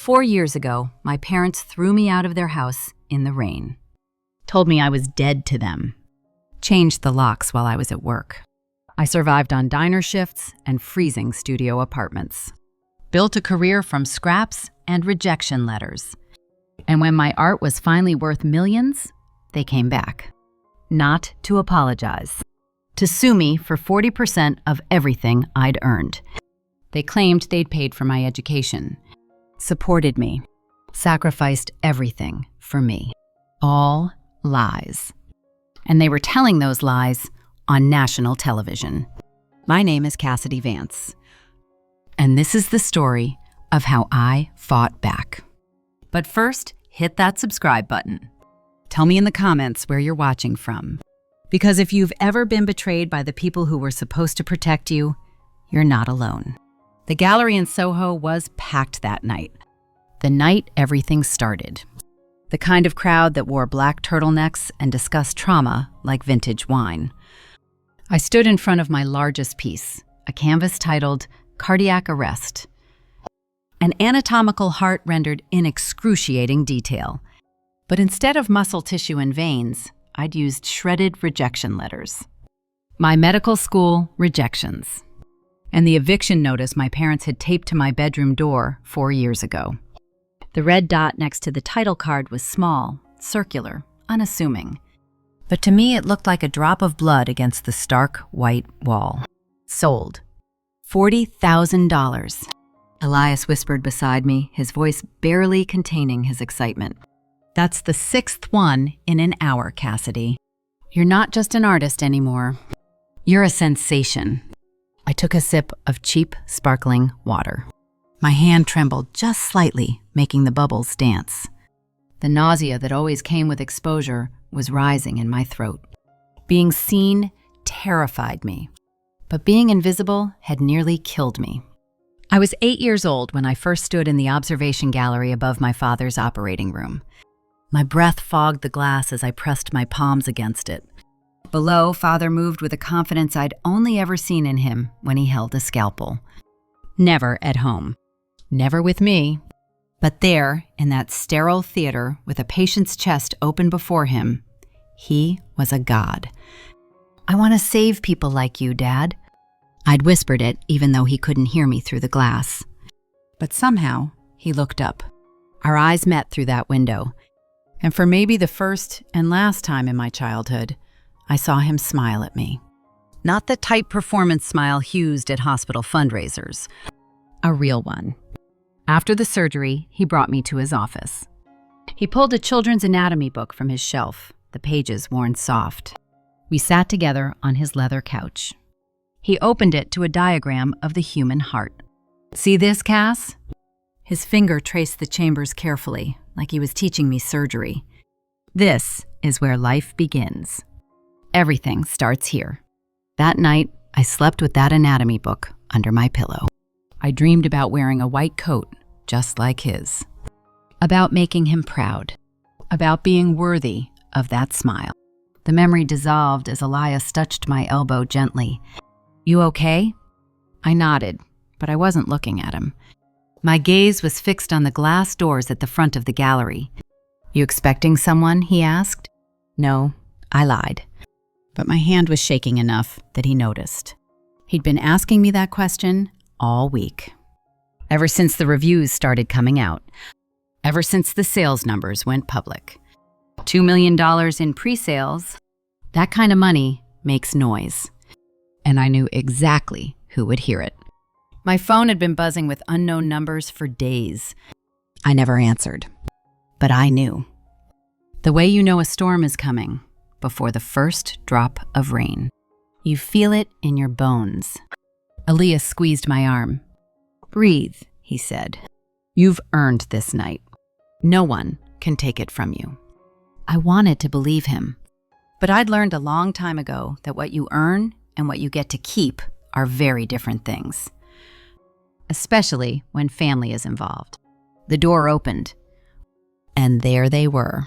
4 years ago, my parents threw me out of their house in the rain. Told me I was dead to them. Changed the locks while I was at work. I survived on diner shifts and freezing studio apartments. Built a career from scraps and rejection letters. And when my art was finally worth millions, they came back. Not to apologize. To sue me for 40% of everything I'd earned. They claimed they'd paid for my education. Supported me. Sacrificed everything for me. All lies. And they were telling those lies on national television. My name is Cassidy Vance. And this is the story of how I fought back. But first, hit that subscribe button. Tell me in the comments where you're watching from. Because if you've ever been betrayed by the people who were supposed to protect you, you're not alone. The gallery in Soho was packed that night. The night everything started. The kind of crowd that wore black turtlenecks and discussed trauma like vintage wine. I stood in front of my largest piece, a canvas titled Cardiac Arrest. An anatomical heart rendered in excruciating detail. But instead of muscle tissue and veins, I'd used shredded rejection letters. My medical school rejections. And the eviction notice my parents had taped to my bedroom door 4 years ago. The red dot next to the title card was small, circular, unassuming. But to me it looked like a drop of blood against the stark white wall. Sold. $40,000. Elias whispered beside me, his voice barely containing his excitement. That's the 6th one in an hour, Cassidy. You're not just an artist anymore. You're a sensation. I took a sip of cheap, sparkling water. My hand trembled just slightly, making the bubbles dance. The nausea that always came with exposure was rising in my throat. Being seen terrified me, but being invisible had nearly killed me. I was 8 years old when I first stood in the observation gallery above my father's operating room. My breath fogged the glass as I pressed my palms against it. Below, Father moved with a confidence I'd only ever seen in him when he held a scalpel. Never at home. Never with me. But there, in that sterile theater with a patient's chest open before him, he was a god. I want to save people like you, Dad. I'd whispered it even though he couldn't hear me through the glass. But somehow, he looked up. Our eyes met through that window. And for maybe the first and last time in my childhood, I saw him smile at me. Not the tight performance smile used at hospital fundraisers. A real one. After the surgery, he brought me to his office. He pulled a children's anatomy book from his shelf, the pages worn soft. We sat together on his leather couch. He opened it to a diagram of the human heart. See this, Cass? His finger traced the chambers carefully, like he was teaching me surgery. This is where life begins. Everything starts here. That night, I slept with that anatomy book under my pillow. I dreamed about wearing a white coat, just like his. About making him proud. About being worthy of that smile. The memory dissolved as Elias touched my elbow gently. You okay? I nodded, but I wasn't looking at him. My gaze was fixed on the glass doors at the front of the gallery. You expecting someone? He asked. No, I lied. But my hand was shaking enough that he noticed. He'd been asking me that question all week. Ever since the reviews started coming out. Ever since the sales numbers went public. $2 million in pre-sales. That kind of money makes noise. And I knew exactly who would hear it. My phone had been buzzing with unknown numbers for days. I never answered. But I knew. The way you know a storm is coming, before the first drop of rain. You feel it in your bones. Elias squeezed my arm. Breathe, he said. You've earned this night. No one can take it from you. I wanted to believe him. But I'd learned a long time ago that what you earn and what you get to keep are very different things. Especially when family is involved. The door opened, and there they were.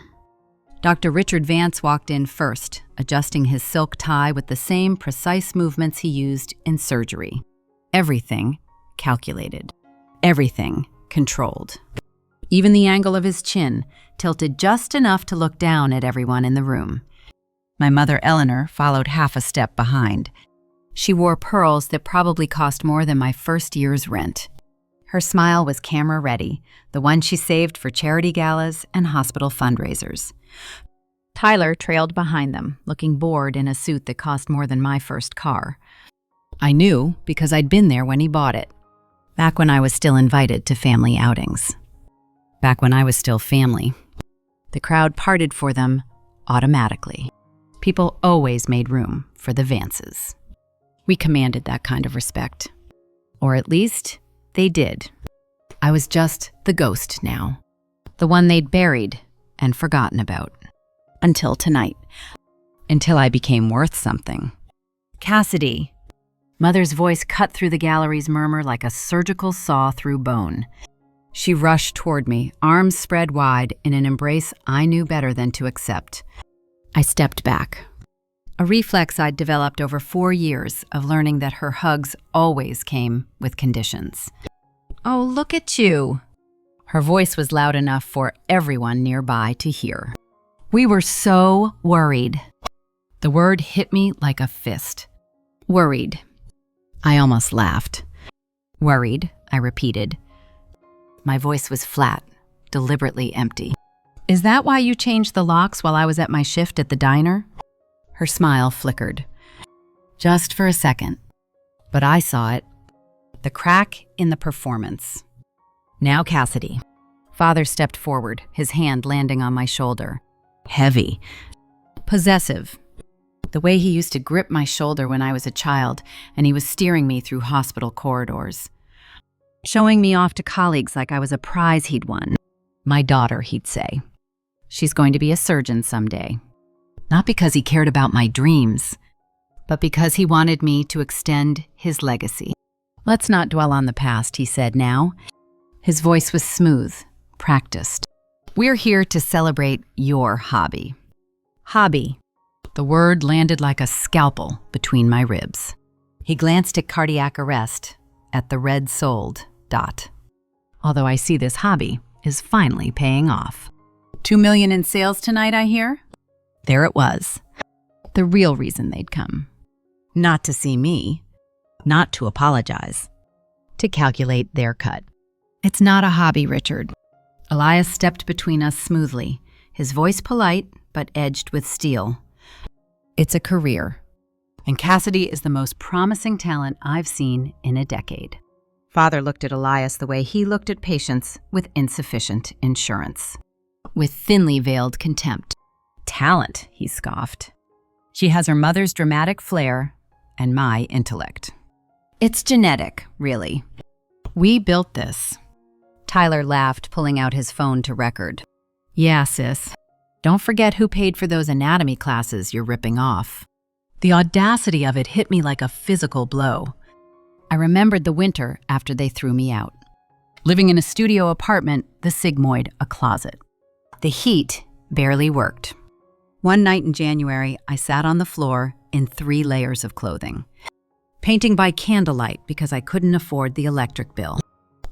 Dr. Richard Vance walked in first, adjusting his silk tie with the same precise movements he used in surgery. Everything calculated. Everything controlled. Even the angle of his chin tilted just enough to look down at everyone in the room. My mother, Eleanor, followed half a step behind. She wore pearls that probably cost more than my first year's rent. Her smile was camera-ready, the one she saved for charity galas and hospital fundraisers. Tyler trailed behind them, looking bored in a suit that cost more than my first car. I knew because I'd been there when he bought it, back when I was still invited to family outings. Back when I was still family. The crowd parted for them automatically. People always made room for the Vances. We commanded that kind of respect. Or at least, they did. I was just the ghost now. The one they'd buried and forgotten about. Until tonight. Until I became worth something. Cassidy. Mother's voice cut through the gallery's murmur like a surgical saw through bone. She rushed toward me, arms spread wide in an embrace I knew better than to accept. I stepped back. A reflex I'd developed over 4 years of learning that her hugs always came with conditions. "Oh, look at you." Her voice was loud enough for everyone nearby to hear. "We were so worried." The word hit me like a fist. Worried. I almost laughed. "Worried," I repeated. My voice was flat, deliberately empty. "Is that why you changed the locks while I was at my shift at the diner?" Her smile flickered. Just for a second. But I saw it. The crack in the performance. "Now, Cassidy." Father stepped forward, his hand landing on my shoulder. Heavy. Possessive. The way he used to grip my shoulder when I was a child, and he was steering me through hospital corridors. Showing me off to colleagues like I was a prize he'd won. "My daughter," he'd say. "She's going to be a surgeon someday." Not because he cared about my dreams, but because he wanted me to extend his legacy. "Let's not dwell on the past," he said now. His voice was smooth, practiced. "We're here to celebrate your hobby." Hobby. The word landed like a scalpel between my ribs. He glanced at cardiac arrest, at the red-souled dot. "Although I see this hobby is finally paying off." 2 million in sales tonight, I hear? There it was. The real reason they'd come. Not to see me. Not to apologize. To calculate their cut. "It's not a hobby, Richard." Elias stepped between us smoothly, his voice polite but edged with steel. "It's a career. And Cassidy is the most promising talent I've seen in a decade." Father looked at Elias the way he looked at patients with insufficient insurance. With thinly veiled contempt. "Talent," he scoffed. "She has her mother's dramatic flair and my intellect. It's genetic, really. We built this." Tyler laughed, pulling out his phone to record. "Yeah, sis. Don't forget who paid for those anatomy classes you're ripping off." The audacity of it hit me like a physical blow. I remembered the winter after they threw me out. Living in a studio apartment, the sigmoid a closet. The heat barely worked. One night in January, I sat on the floor in 3 layers of clothing, painting by candlelight because I couldn't afford the electric bill.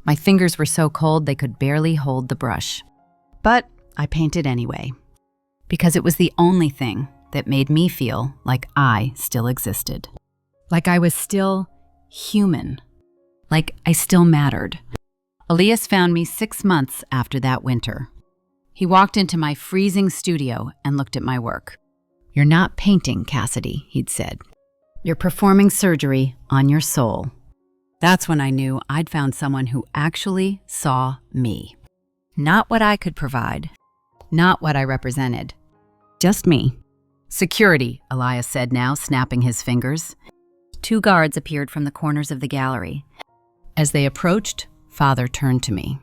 My fingers were so cold they could barely hold the brush. But I painted anyway, because it was the only thing that made me feel like I still existed. Like I was still human. Like I still mattered. Elias found me 6 months after that winter. He walked into my freezing studio and looked at my work. "You're not painting, Cassidy," he'd said. "You're performing surgery on your soul." That's when I knew I'd found someone who actually saw me. Not what I could provide. Not what I represented. Just me. "Security," Elias said now, snapping his fingers. 2 guards appeared from the corners of the gallery. As they approached, Father turned to me.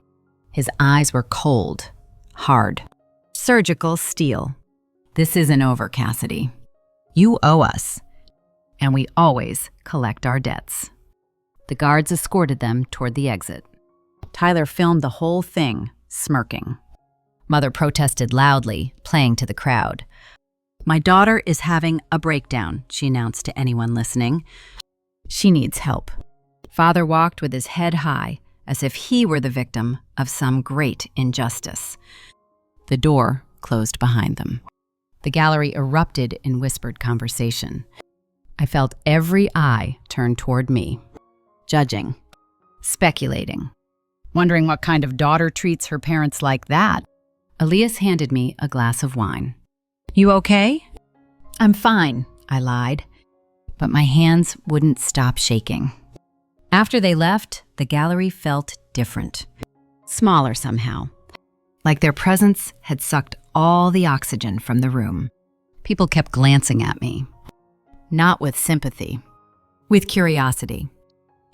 His eyes were cold, hard. Surgical steel. "This isn't over, Cassidy. You owe us. And we always collect our debts." The guards escorted them toward the exit. Tyler filmed the whole thing, smirking. Mother protested loudly, playing to the crowd. "My daughter is having a breakdown," she announced to anyone listening. "She needs help." Father walked with his head high, as if he were the victim of some great injustice. The door closed behind them. The gallery erupted in whispered conversation. I felt every eye turn toward me, judging, speculating, wondering what kind of daughter treats her parents like that. Elias handed me a glass of wine. "You okay?" "I'm fine," I lied, but my hands wouldn't stop shaking. After they left, the gallery felt different, smaller somehow, like their presence had sucked all the oxygen from the room. People kept glancing at me, not with sympathy, with curiosity,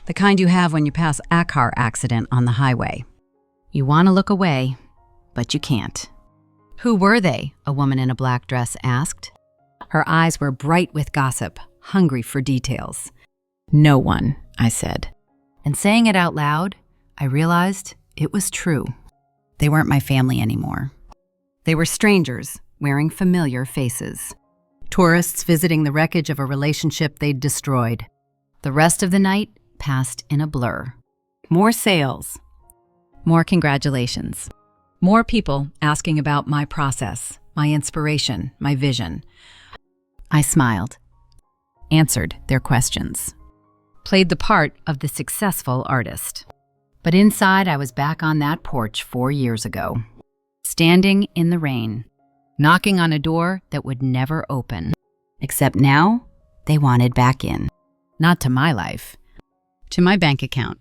the kind you have when you pass a car accident on the highway. You want to look away, but you can't. "Who were they?" a woman in a black dress asked. Her eyes were bright with gossip, hungry for details. "No one," I said. And saying it out loud, I realized it was true. They weren't my family anymore. They were strangers wearing familiar faces. Tourists visiting the wreckage of a relationship they'd destroyed. The rest of the night passed in a blur. More sales. More congratulations. More people asking about my process, my inspiration, my vision. I smiled, answered their questions, played the part of the successful artist. But inside, I was back on that porch 4 years ago, standing in the rain, knocking on a door that would never open. Except now, they wanted back in. Not to my life, to my bank account.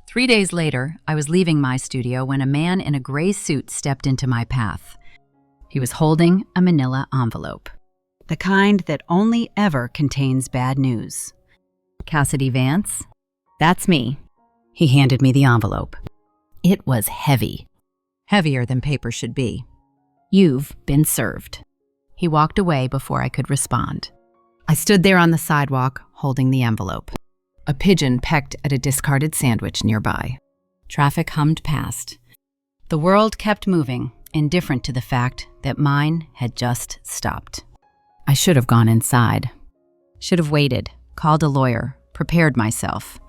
3 days later, I was leaving my studio when a man in a gray suit stepped into my path. He was holding a manila envelope, the kind that only ever contains bad news. "Cassidy Vance?" "That's me." He handed me the envelope. It was heavy, heavier than paper should be. "You've been served." He walked away before I could respond. I stood there on the sidewalk, holding the envelope. A pigeon pecked at a discarded sandwich nearby. Traffic hummed past. The world kept moving, indifferent to the fact that mine had just stopped. I should have gone inside. Should have waited, called a lawyer, prepared myself.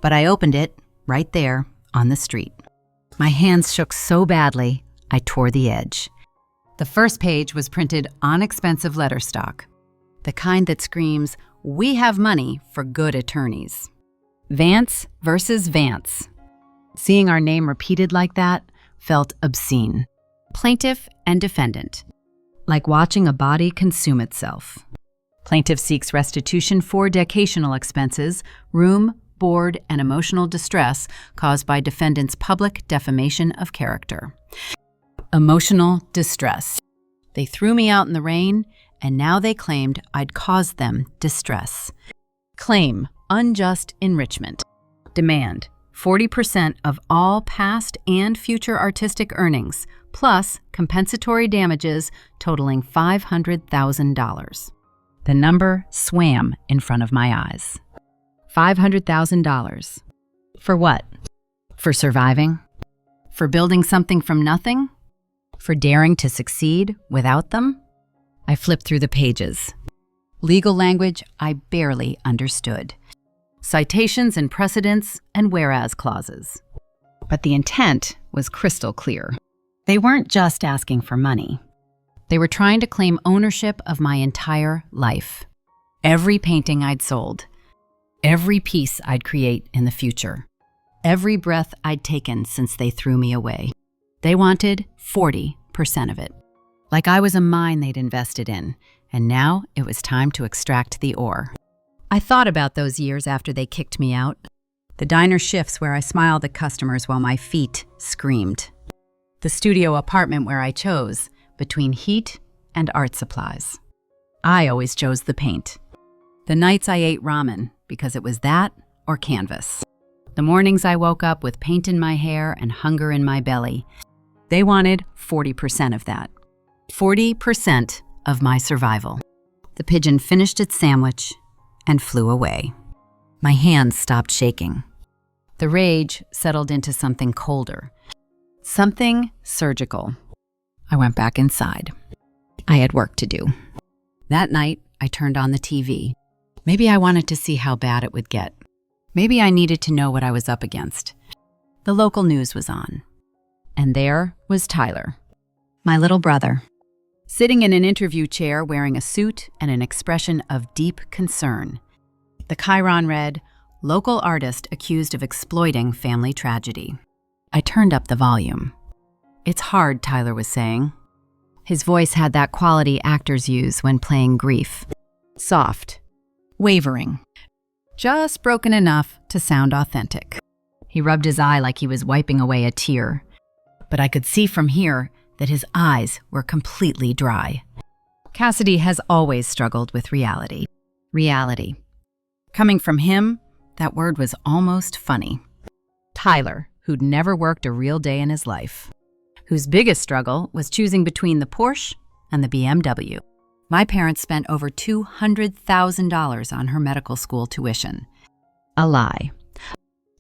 But I opened it right there on the street. My hands shook so badly, I tore the edge. The first page was printed on expensive letterstock, the kind that screams, "We have money for good attorneys." Vance versus Vance. Seeing our name repeated like that felt obscene. Plaintiff and defendant, like watching a body consume itself. Plaintiff seeks restitution for educational expenses, room, board, and emotional distress caused by defendant's public defamation of character. Emotional distress. They threw me out in the rain, and now they claimed I'd caused them distress. Claim unjust enrichment. Demand 40% of all past and future artistic earnings, plus compensatory damages totaling $500,000. The number swam in front of my eyes. $500,000. For what? For surviving? For building something from nothing? For daring to succeed without them? I flipped through the pages. Legal language I barely understood. Citations and precedents and whereas clauses. But the intent was crystal clear. They weren't just asking for money. They were trying to claim ownership of my entire life. Every painting I'd sold. Every piece I'd create in the future. Every breath I'd taken since they threw me away. They wanted 40% of it. Like I was a mine they'd invested in, and now it was time to extract the ore. I thought about those years after they kicked me out. The diner shifts where I smiled at customers while my feet screamed. The studio apartment where I chose between heat and art supplies. I always chose the paint. The nights I ate ramen because it was that or canvas. The mornings I woke up with paint in my hair and hunger in my belly. They wanted 40% of that. 40% of my survival. The pigeon finished its sandwich and flew away. My hands stopped shaking. The rage settled into something colder, something surgical. I went back inside. I had work to do. That night, I turned on the TV. Maybe I wanted to see how bad it would get. Maybe I needed to know what I was up against. The local news was on. And there was Tyler, my little brother, sitting in an interview chair wearing a suit and an expression of deep concern. The chyron read, "Local artist accused of exploiting family tragedy." I turned up the volume. "It's hard," Tyler was saying. His voice had that quality actors use when playing grief. Soft, wavering, just broken enough to sound authentic. He rubbed his eye like he was wiping away a tear, but I could see from here that his eyes were completely dry. Cassidy has always struggled with reality. Reality. Coming from him, that word was almost funny. Tyler, who'd never worked a real day in his life, whose biggest struggle was choosing between the Porsche and the BMW. My parents spent over $200,000 on her medical school tuition. A lie.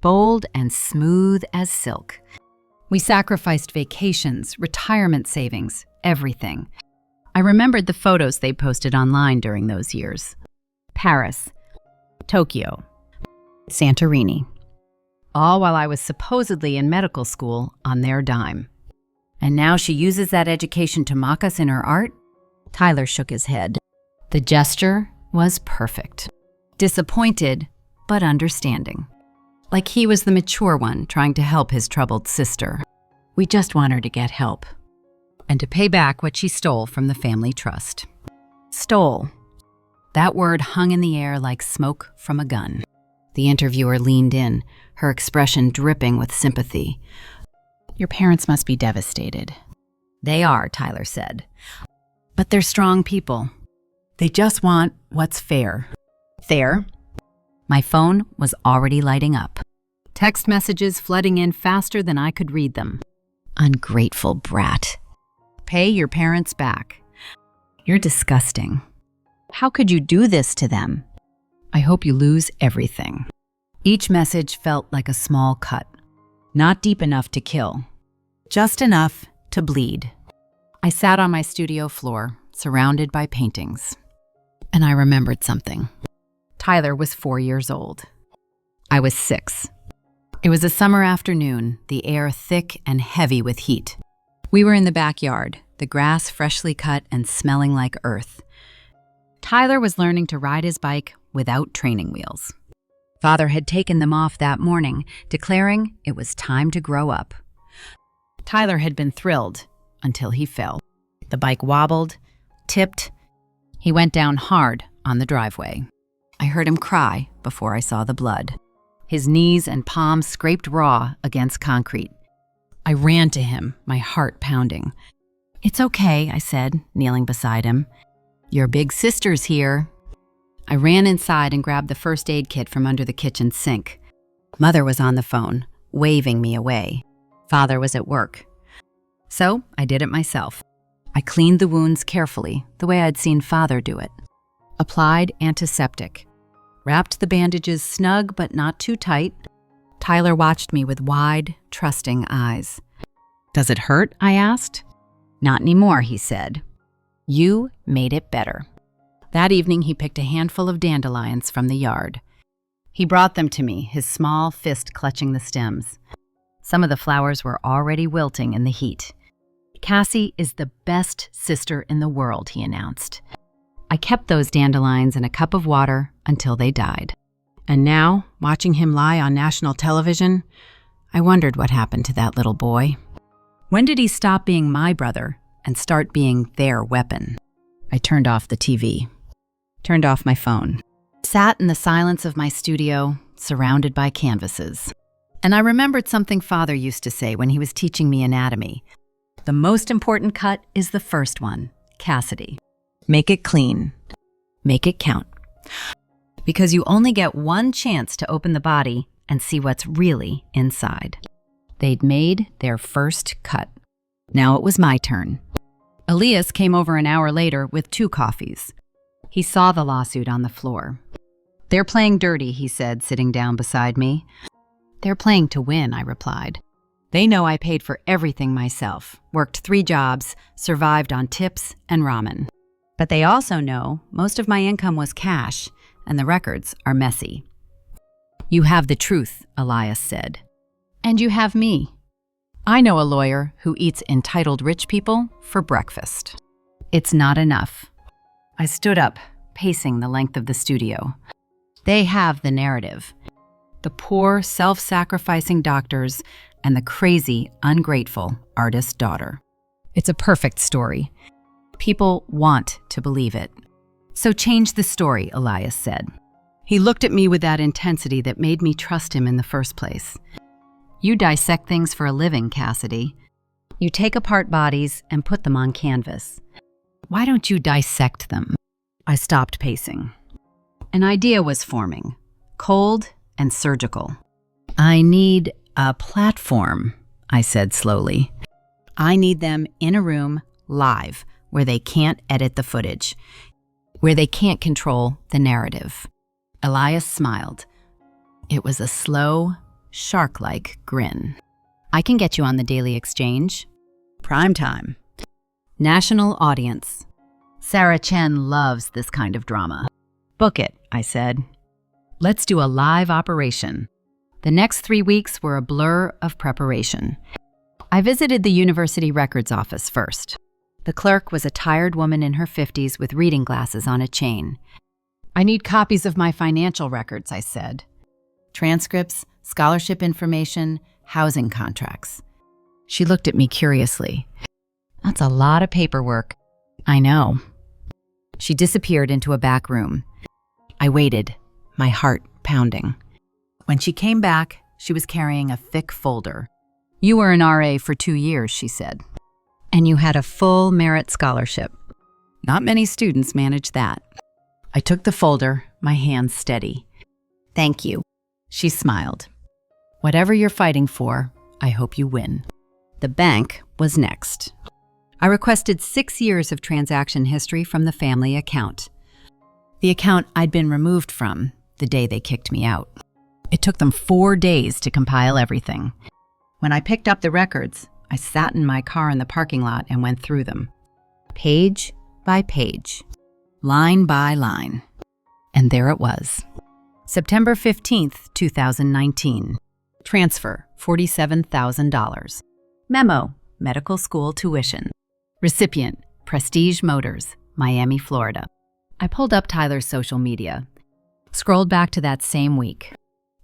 Bold and smooth as silk. We sacrificed vacations, retirement savings, everything. I remembered the photos they posted online during those years. Paris, Tokyo, Santorini. All while I was supposedly in medical school on their dime. And now she uses that education to mock us in her art? Tyler shook his head. The gesture was perfect. Disappointed, but understanding. Like he was the mature one trying to help his troubled sister. We just want her to get help. And to pay back what she stole from the family trust. Stole. That word hung in the air like smoke from a gun. The interviewer leaned in, her expression dripping with sympathy. Your parents must be devastated. They are, Tyler said. But they're strong people. They just want what's fair. Fair? My phone was already lighting up. Text messages flooding in faster than I could read them. Ungrateful brat. Pay your parents back. You're disgusting. How could you do this to them? I hope you lose everything. Each message felt like a small cut. Not deep enough to kill. Just enough to bleed. I sat on my studio floor, surrounded by paintings. And I remembered something. Tyler was 4 years old. I was 6. It was a summer afternoon, the air thick and heavy with heat. We were in the backyard, the grass freshly cut and smelling like earth. Tyler was learning to ride his bike without training wheels. Father had taken them off that morning, declaring it was time to grow up. Tyler had been thrilled until he fell. The bike wobbled, tipped. He went down hard on the driveway. I heard him cry before I saw the blood. His knees and palms scraped raw against concrete. I ran to him, my heart pounding. "It's okay," I said, kneeling beside him. "Your big sister's here." I ran inside and grabbed the first aid kit from under the kitchen sink. Mother was on the phone, waving me away. Father was at work. So I did it myself. I cleaned the wounds carefully, the way I'd seen Father do it. Applied antiseptic. Wrapped the bandages snug but not too tight. Tyler watched me with wide, trusting eyes. "Does it hurt?" I asked. "Not anymore," he said. "You made it better." That evening, he picked a handful of dandelions from the yard. He brought them to me, his small fist clutching the stems. Some of the flowers were already wilting in the heat. "Cassie is the best sister in the world," he announced. I kept those dandelions in a cup of water until they died. And now, watching him lie on national television, I wondered what happened to that little boy. When did he stop being my brother and start being their weapon? I turned off the TV, turned off my phone, sat in the silence of my studio, surrounded by canvases. And I remembered something Father used to say when he was teaching me anatomy. The most important cut is the first one, Cassidy. Make it clean. Make it count. Because you only get one chance to open the body and see what's really inside. They'd made their first cut. Now it was my turn. Elias came over an hour later with 2 coffees. He saw the lawsuit on the floor. "They're playing dirty," he said, sitting down beside me. "They're playing to win," I replied. "They know I paid for everything myself, worked 3 jobs, survived on tips and ramen. But they also know most of my income was cash, and the records are messy." "You have the truth," Elias said. And you have me. I know a lawyer who eats entitled rich people for breakfast. It's not enough. I stood up, pacing the length of the studio. They have the narrative. The poor, self-sacrificing doctors and the crazy, ungrateful artist daughter. It's a perfect story. People want to believe it. So change the story, Elias said. He looked at me with that intensity that made me trust him in the first place. You dissect things for a living, Cassidy. You take apart bodies and put them on canvas. Why don't you dissect them? I stopped pacing. An idea was forming, cold and surgical. I need a platform, I said slowly. I need them in a room, live, where they can't edit the footage, where they can't control the narrative. Elias smiled. It was a slow, shark-like grin. I can get you on the Daily Exchange. Prime time. National audience. Sarah Chen loves this kind of drama. Book it, I said. Let's do a live operation. The next 3 weeks were a blur of preparation. I visited the university records office first. The clerk was a tired woman in her 50s with reading glasses on a chain. I need copies of my financial records, I said. Transcripts, scholarship information, housing contracts. She looked at me curiously. That's a lot of paperwork. I know. She disappeared into a back room. I waited, my heart pounding. When she came back, she was carrying a thick folder. You were an RA for 2 years, she said. And you had a full merit scholarship. Not many students manage that. I took the folder, my hands steady. Thank you. She smiled. Whatever you're fighting for, I hope you win. The bank was next. I requested 6 years of transaction history from the family account. The account I'd been removed from the day they kicked me out. It took them 4 days to compile everything. When I picked up the records, I sat in my car in the parking lot and went through them. Page by page, line by line. And there it was. September 15th, 2019. Transfer, $47,000. Memo, medical school tuition. Recipient, Prestige Motors, Miami, Florida. I pulled up Tyler's social media, scrolled back to that same week,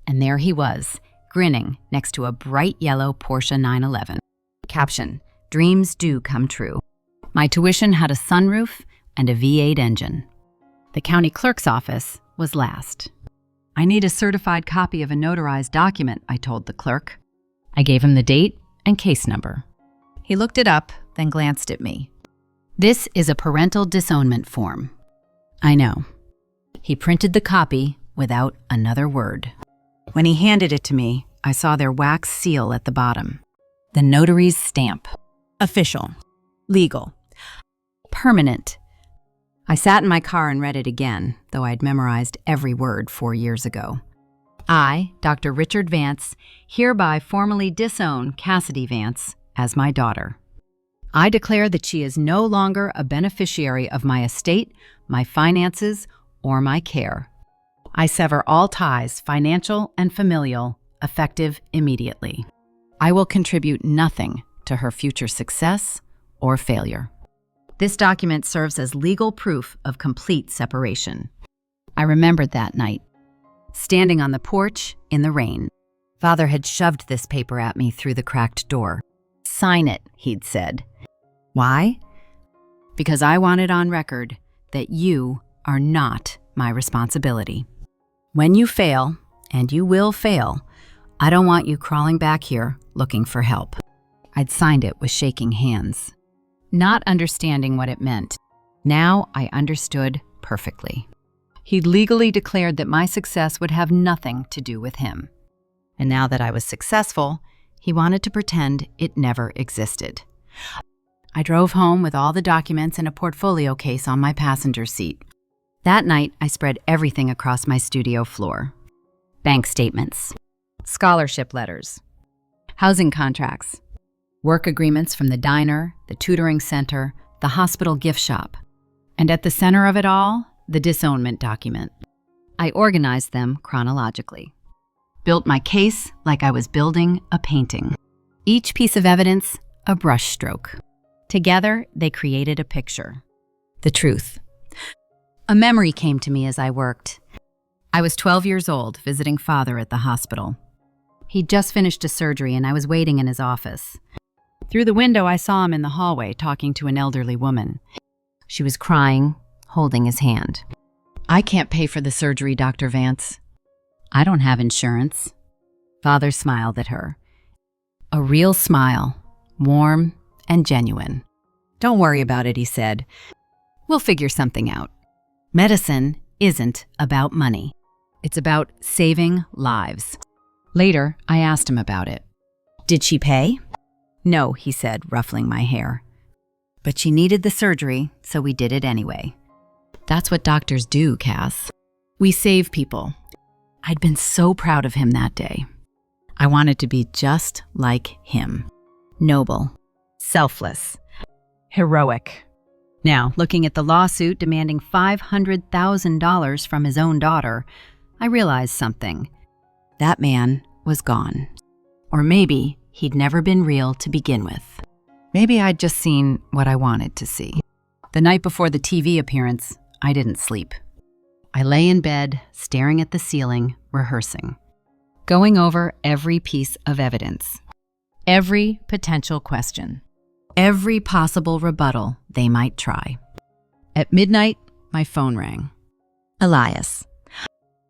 and there he was, grinning next to a bright yellow Porsche 911. Caption, dreams do come true. My tuition had a sunroof and a V8 engine. The county clerk's office was last. I need a certified copy of a notarized document, I told the clerk. I gave him the date and case number. He looked it up, then glanced at me. This is a parental disownment form. I know. He printed the copy without another word. When he handed it to me, I saw their wax seal at the bottom. The notary's stamp. Official. Legal. Permanent. I sat in my car and read it again, though I'd memorized every word 4 years ago. I, Dr. Richard Vance, hereby formally disown Cassidy Vance as my daughter. I declare that she is no longer a beneficiary of my estate, my finances, or my care. I sever all ties, financial and familial, effective immediately. I will contribute nothing to her future success or failure. This document serves as legal proof of complete separation. I remembered that night, standing on the porch in the rain. Father had shoved this paper at me through the cracked door. Sign it, he'd said. Why? Because I wanted on record that you are not my responsibility. When you fail, and you will fail, I don't want you crawling back here looking for help. I'd signed it with shaking hands, not understanding what it meant. Now I understood perfectly. He'd legally declared that my success would have nothing to do with him. And now that I was successful, he wanted to pretend it never existed. I drove home with all the documents and a portfolio case on my passenger seat. That night, I spread everything across my studio floor. Bank statements, scholarship letters, housing contracts, work agreements from the diner, the tutoring center, the hospital gift shop. And at the center of it all, the disownment document. I organized them chronologically. built my case like I was building a painting. Each piece of evidence, a brushstroke. Together, they created a picture. The truth. A memory came to me as I worked. I was 12 years old, visiting Father at the hospital. He'd just finished a surgery and I was waiting in his office. Through the window, I saw him in the hallway talking to an elderly woman. She was crying, holding his hand. "I can't pay for the surgery, Dr. Vance. I don't have insurance." Father smiled at her. A real smile, warm and genuine. "Don't worry about it," he said. "We'll figure something out. Medicine isn't about money. It's about saving lives." Later, I asked him about it. "Did she pay?" "No," he said, ruffling my hair. "But she needed the surgery, so we did it anyway." That's what doctors do, Cass. We save people. I'd been so proud of him that day. I wanted to be just like him. Noble, selfless, heroic. Now, looking at the lawsuit demanding $500,000 from his own daughter, I realized something. That man was gone. Or maybe he'd never been real to begin with. Maybe I'd just seen what I wanted to see. The night before the TV appearance, I didn't sleep. I lay in bed, staring at the ceiling, rehearsing. Going over every piece of evidence. Every potential question. Every possible rebuttal they might try. At midnight, my phone rang. "Elias."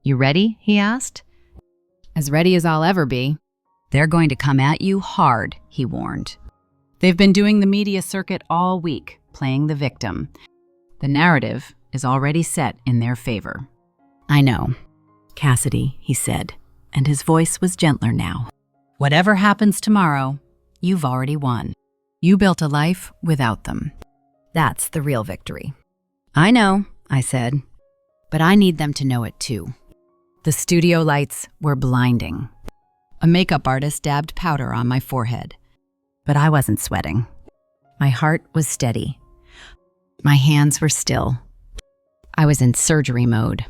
"You ready?" he asked. "As ready as I'll ever be." "They're going to come at you hard," he warned. "They've been doing the media circuit all week, playing the victim. The narrative is already set in their favor." "I know, Cassidy," he said, and his voice was gentler now. "Whatever happens tomorrow, you've already won. You built a life without them. That's the real victory." "I know," I said, "but I need them to know it too." The studio lights were blinding. A makeup artist dabbed powder on my forehead. But I wasn't sweating. My heart was steady. My hands were still. I was in surgery mode.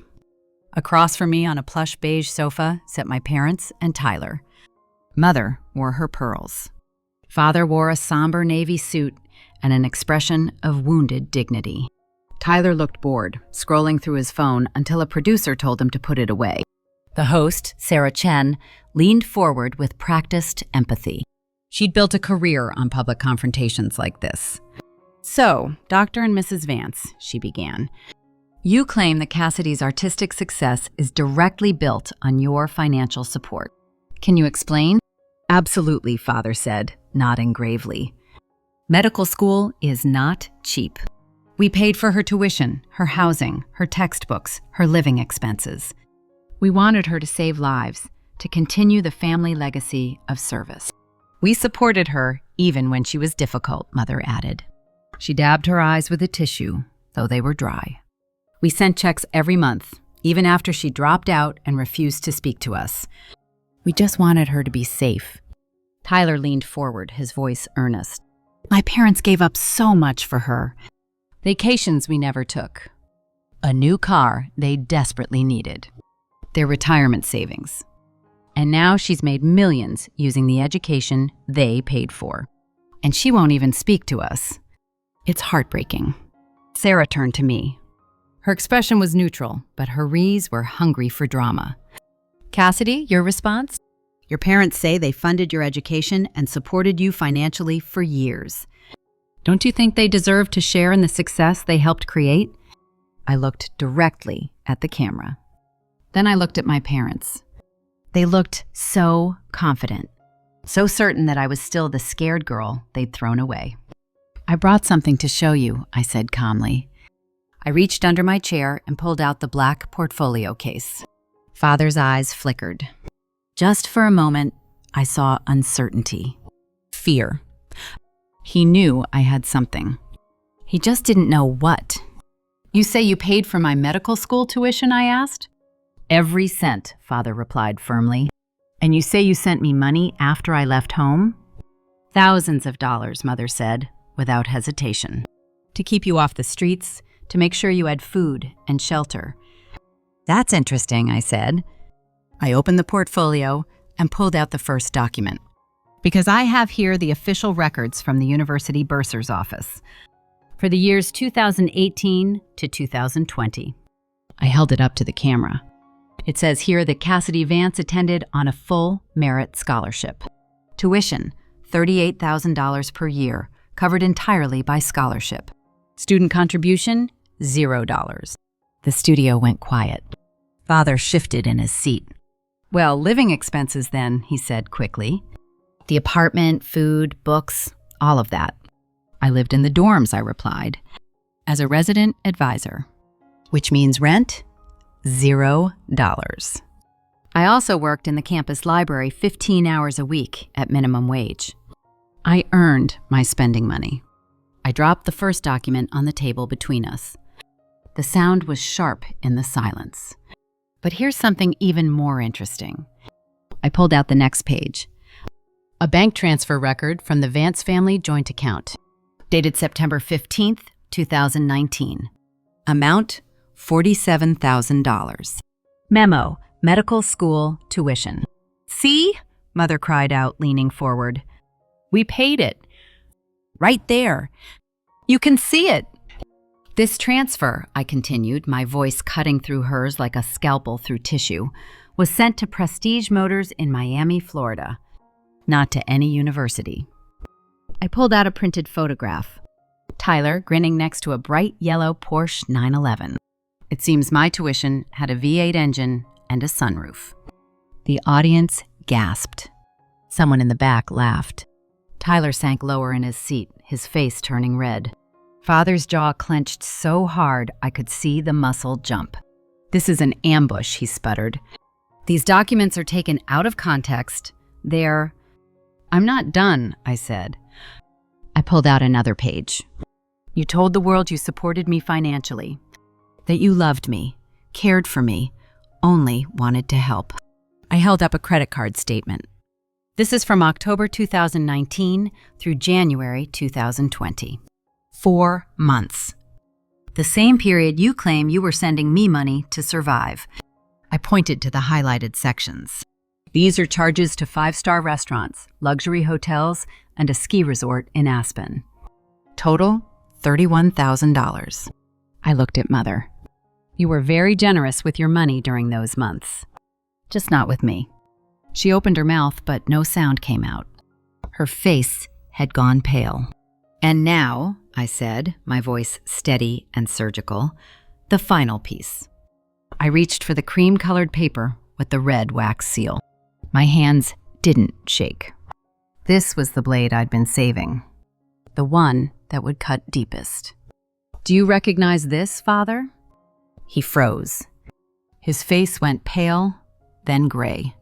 Across from me on a plush beige sofa sat my parents and Tyler. Mother wore her pearls. Father wore a somber navy suit and an expression of wounded dignity. Tyler looked bored, scrolling through his phone until a producer told him to put it away. The host, Sarah Chen, leaned forward with practiced empathy. She'd built a career on public confrontations like this. "So, Dr. and Mrs. Vance," she began, "you claim that Cassidy's artistic success is directly built on your financial support. Can you explain?" "Absolutely," Father said, nodding gravely. "Medical school is not cheap. We paid for her tuition, her housing, her textbooks, her living expenses. We wanted her to save lives, to continue the family legacy of service. We supported her even when she was difficult," Mother added. She dabbed her eyes with a tissue, though they were dry. "We sent checks every month, even after she dropped out and refused to speak to us. We just wanted her to be safe." Tyler leaned forward, his voice earnest. "My parents gave up so much for her. Vacations we never took. A new car they desperately needed. Their retirement savings. And now she's made millions using the education they paid for. And she won't even speak to us. It's heartbreaking." Sarah turned to me. Her expression was neutral, but her R's were hungry for drama. "Cassidy, your response? Your parents say they funded your education and supported you financially for years. Don't you think they deserve to share in the success they helped create?" I looked directly at the camera. Then I looked at my parents. They looked so confident, so certain that I was still the scared girl they'd thrown away. "I brought something to show you," I said calmly. I reached under my chair and pulled out the black portfolio case. Father's eyes flickered. Just for a moment, I saw uncertainty, fear. He knew I had something. He just didn't know what. "You say you paid for my medical school tuition?" I asked. "Every cent," Father replied firmly. "And you say you sent me money after I left home?" "Thousands of dollars," Mother said, without hesitation. "To keep you off the streets, to make sure you had food and shelter." "That's interesting," I said. I opened the portfolio and pulled out the first document, because I have here the official records from the university bursar's office for the years 2018 to 2020. I held it up to the camera. It says here that Cassidy Vance attended on a full merit scholarship. Tuition, $38,000 per year, covered entirely by scholarship. Student contribution, $0. The studio went quiet. Father shifted in his seat. Well, living expenses then, he said quickly. The apartment, food, books, all of that. I lived in the dorms, I replied, as a resident advisor, which means rent, $0. I also worked in the campus library 15 hours a week at minimum wage. I earned my spending money. I dropped the first document on the table between us. The sound was sharp in the silence. But here's something even more interesting. I pulled out the next page. A bank transfer record from the Vance family joint account, dated September 15th, 2019. Amount, $47,000. Memo, medical school tuition. See? Mother cried out, leaning forward. We paid it. Right there. You can see it. This transfer, I continued, my voice cutting through hers like a scalpel through tissue, was sent to Prestige Motors in Miami, Florida, not to any university. I pulled out a printed photograph. Tyler grinning next to a bright yellow Porsche 911. It seems my tuition had a V8 engine and a sunroof. The audience gasped. Someone in the back laughed. Tyler sank lower in his seat, his face turning red. Father's jaw clenched so hard I could see the muscle jump. This is an ambush, he sputtered. These documents are taken out of context. I'm not done, I said. I pulled out another page. You told the world you supported me financially, that you loved me, cared for me, only wanted to help. I held up a credit card statement. This is from October 2019 through January 2020. 4 months. The same period you claim you were sending me money to survive. I pointed to the highlighted sections. These are charges to 5-star restaurants, luxury hotels, and a ski resort in Aspen. Total, $31,000. I looked at Mother. You were very generous with your money during those months. Just not with me. She opened her mouth, but no sound came out. Her face had gone pale. And now, I said, my voice steady and surgical, the final piece. I reached for the cream-colored paper with the red wax seal. My hands didn't shake. This was the blade I'd been saving, the one that would cut deepest. Do you recognize this, Father? He froze. His face went pale, then gray.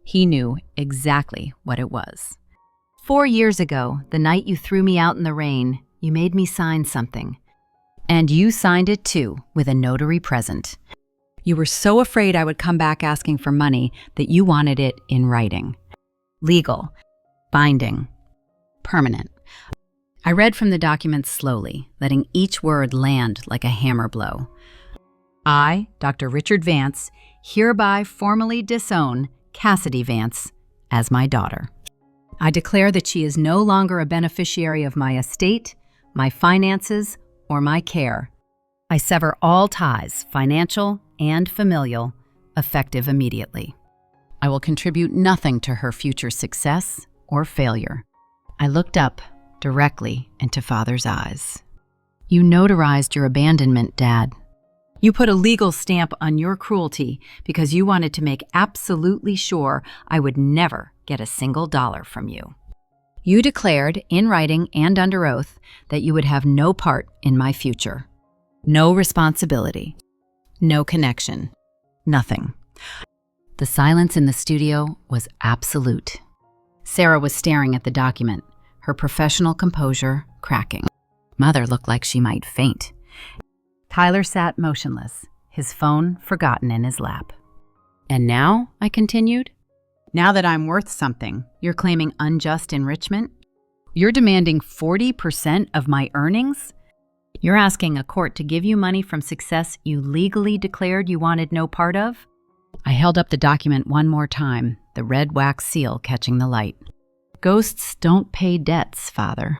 He knew exactly what it was. 4 years ago, the night you threw me out in the rain, you made me sign something. And you signed it too, with a notary present. You were so afraid I would come back asking for money that you wanted it in writing. Legal, binding, permanent. I read from the document slowly, letting each word land like a hammer blow. I, Dr. Richard Vance, hereby formally disown Cassidy Vance as my daughter. I declare that she is no longer a beneficiary of my estate, my finances, or my care. I sever all ties, financial and familial, effective immediately. I will contribute nothing to her future success or failure. I looked up directly into Father's eyes. You notarized your abandonment, Dad. You put a legal stamp on your cruelty because you wanted to make absolutely sure I would never get a single dollar from you. You declared, in writing and under oath, that you would have no part in my future. No responsibility. No connection. Nothing. The silence in the studio was absolute. Sarah was staring at the document, her professional composure cracking. Mother looked like she might faint. Tyler sat motionless, his phone forgotten in his lap. And now, I continued, now that I'm worth something, you're claiming unjust enrichment? You're demanding 40% of my earnings? You're asking a court to give you money from success you legally declared you wanted no part of? I held up the document one more time, the red wax seal catching the light. Ghosts don't pay debts, Father.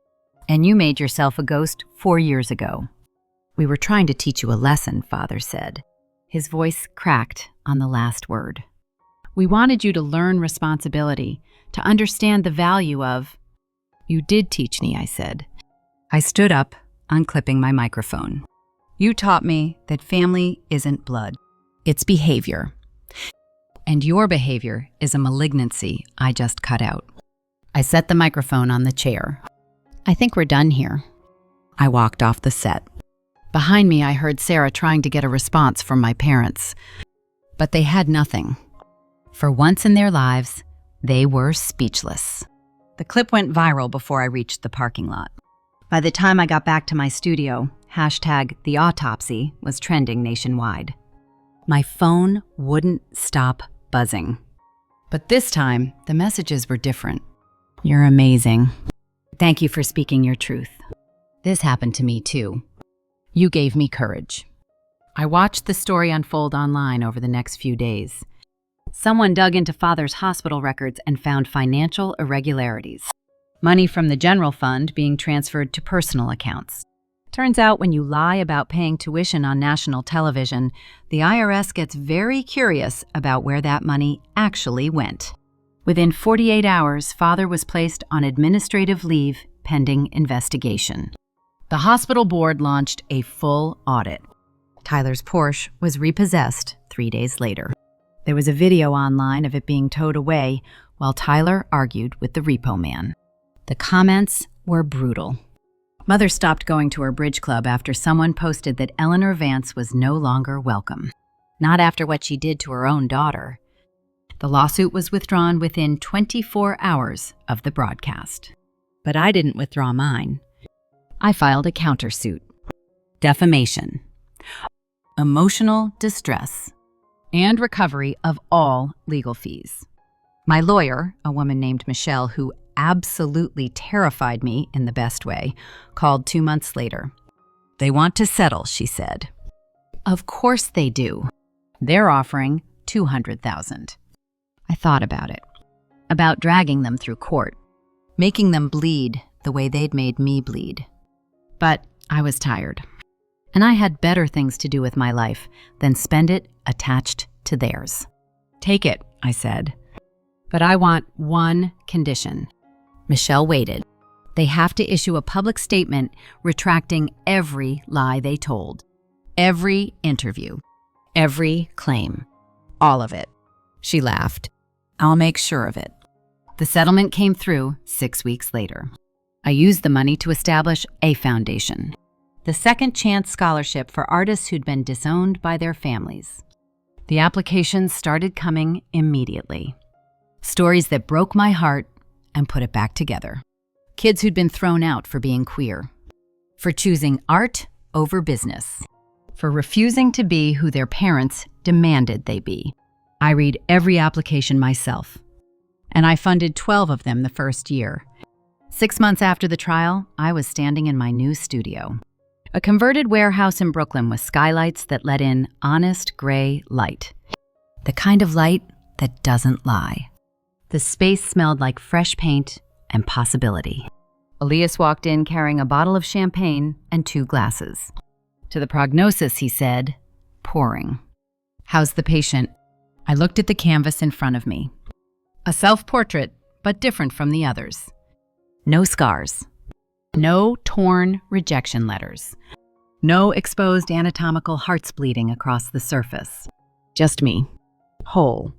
And you made yourself a ghost 4 years ago. We were trying to teach you a lesson, Father said. His voice cracked on the last word. We wanted you to learn responsibility, to understand the value of... You did teach me, I said. I stood up, unclipping my microphone. You taught me that family isn't blood. It's behavior. And your behavior is a malignancy I just cut out. I set the microphone on the chair. I think we're done here. I walked off the set. Behind me, I heard Sarah trying to get a response from my parents. But they had nothing. For once in their lives, they were speechless. The clip went viral before I reached the parking lot. By the time I got back to my studio, #the autopsy was trending nationwide. My phone wouldn't stop buzzing. But this time, the messages were different. You're amazing. Thank you for speaking your truth. This happened to me too. You gave me courage. I watched the story unfold online over the next few days. Someone dug into Father's hospital records and found financial irregularities. Money from the general fund being transferred to personal accounts. Turns out when you lie about paying tuition on national television, the IRS gets very curious about where that money actually went. Within 48 hours, Father was placed on administrative leave pending investigation. The hospital board launched a full audit. Tyler's Porsche was repossessed 3 days later. There was a video online of it being towed away while Tyler argued with the repo man. The comments were brutal. Mother stopped going to her bridge club after someone posted that Eleanor Vance was no longer welcome. Not after what she did to her own daughter. The lawsuit was withdrawn within 24 hours of the broadcast. But I didn't withdraw mine. I filed a countersuit. Defamation. Emotional distress. And recovery of all legal fees. My lawyer, a woman named Michelle, who absolutely terrified me in the best way, called 2 months later. They want to settle, she said. Of course they do. They're offering $200,000. I thought about it. About dragging them through court. Making them bleed the way they'd made me bleed. But I was tired. And I had better things to do with my life than spend it attached to theirs. Take it, I said. But I want one condition. Michelle waited. They have to issue a public statement retracting every lie they told. Every interview. Every claim. All of it. She laughed. I'll make sure of it. The settlement came through 6 weeks later. I used the money to establish a foundation. The Second Chance Scholarship for artists who'd been disowned by their families. The applications started coming immediately. Stories that broke my heart and put it back together. Kids who'd been thrown out for being queer. For choosing art over business. For refusing to be who their parents demanded they be. I read every application myself. And I funded 12 of them the first year. 6 months after the trial, I was standing in my new studio. A converted warehouse in Brooklyn with skylights that let in honest gray light. The kind of light that doesn't lie. The space smelled like fresh paint and possibility. Elias walked in carrying a bottle of champagne and 2 glasses. To the prognosis, he said, pouring. How's the patient? I looked at the canvas in front of me. A self-portrait, but different from the others. No scars. No torn rejection letters. No exposed anatomical hearts bleeding across the surface. Just me. Whole.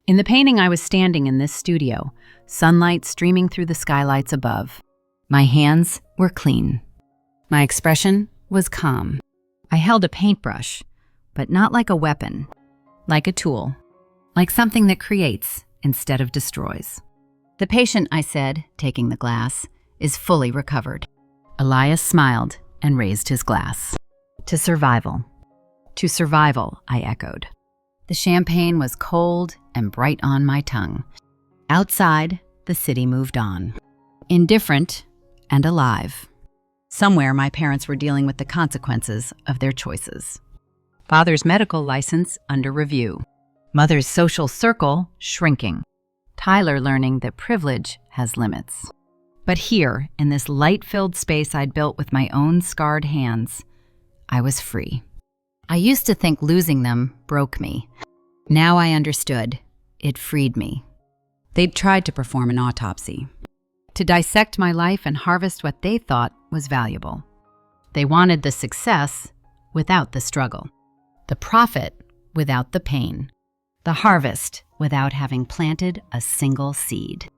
In the painting, I was standing in this studio, sunlight streaming through the skylights above. My hands were clean. My expression was calm. I held a paintbrush, but not like a weapon. Like a tool. Like something that creates instead of destroys. The patient, I said, taking the glass, is fully recovered. Elias smiled and raised his glass. To survival. To survival, I echoed. The champagne was cold and bright on my tongue. Outside, the city moved on. Indifferent and alive. Somewhere, my parents were dealing with the consequences of their choices. Father's medical license under review. Mother's social circle shrinking. Tyler learning that privilege has limits. But here, in this light-filled space I'd built with my own scarred hands, I was free. I used to think losing them broke me. Now I understood. It freed me. They'd tried to perform an autopsy, to dissect my life and harvest what they thought was valuable. They wanted the success without the struggle, the profit without the pain, the harvest without having planted a single seed.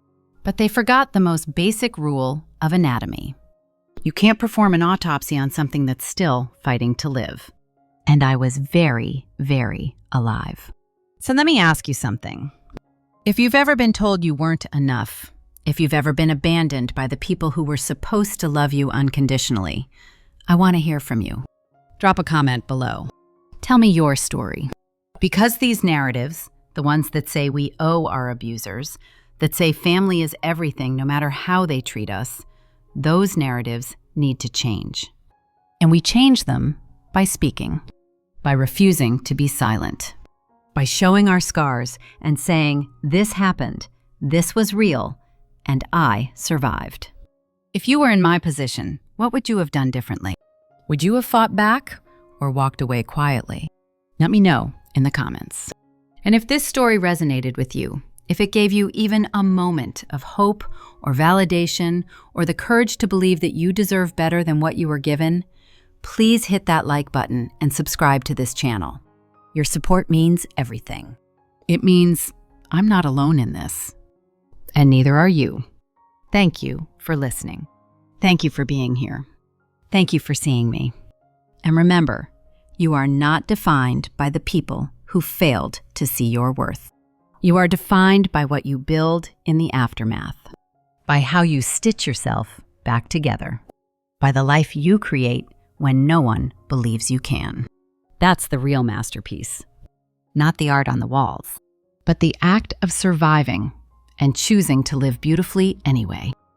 But they forgot the most basic rule of anatomy. You can't perform an autopsy on something that's still fighting to live. And I was very, very alive. So let me ask you something. If you've ever been told you weren't enough, if you've ever been abandoned by the people who were supposed to love you unconditionally, I want to hear from you. Drop a comment below. Tell me your story. Because these narratives, the ones that say we owe our abusers, that say family is everything no matter how they treat us, those narratives need to change. And we change them by speaking, by refusing to be silent, by showing our scars and saying, this happened, this was real, and I survived. If you were in my position, what would you have done differently? Would you have fought back or walked away quietly? Let me know in the comments. And if this story resonated with you, if it gave you even a moment of hope or validation or the courage to believe that you deserve better than what you were given, please hit that like button and subscribe to this channel. Your support means everything. It means I'm not alone in this. And neither are you. Thank you for listening. Thank you for being here. Thank you for seeing me. And remember, you are not defined by the people who failed to see your worth. You are defined by what you build in the aftermath, by how you stitch yourself back together, by the life you create when no one believes you can. That's the real masterpiece. Not the art on the walls, but the act of surviving and choosing to live beautifully anyway.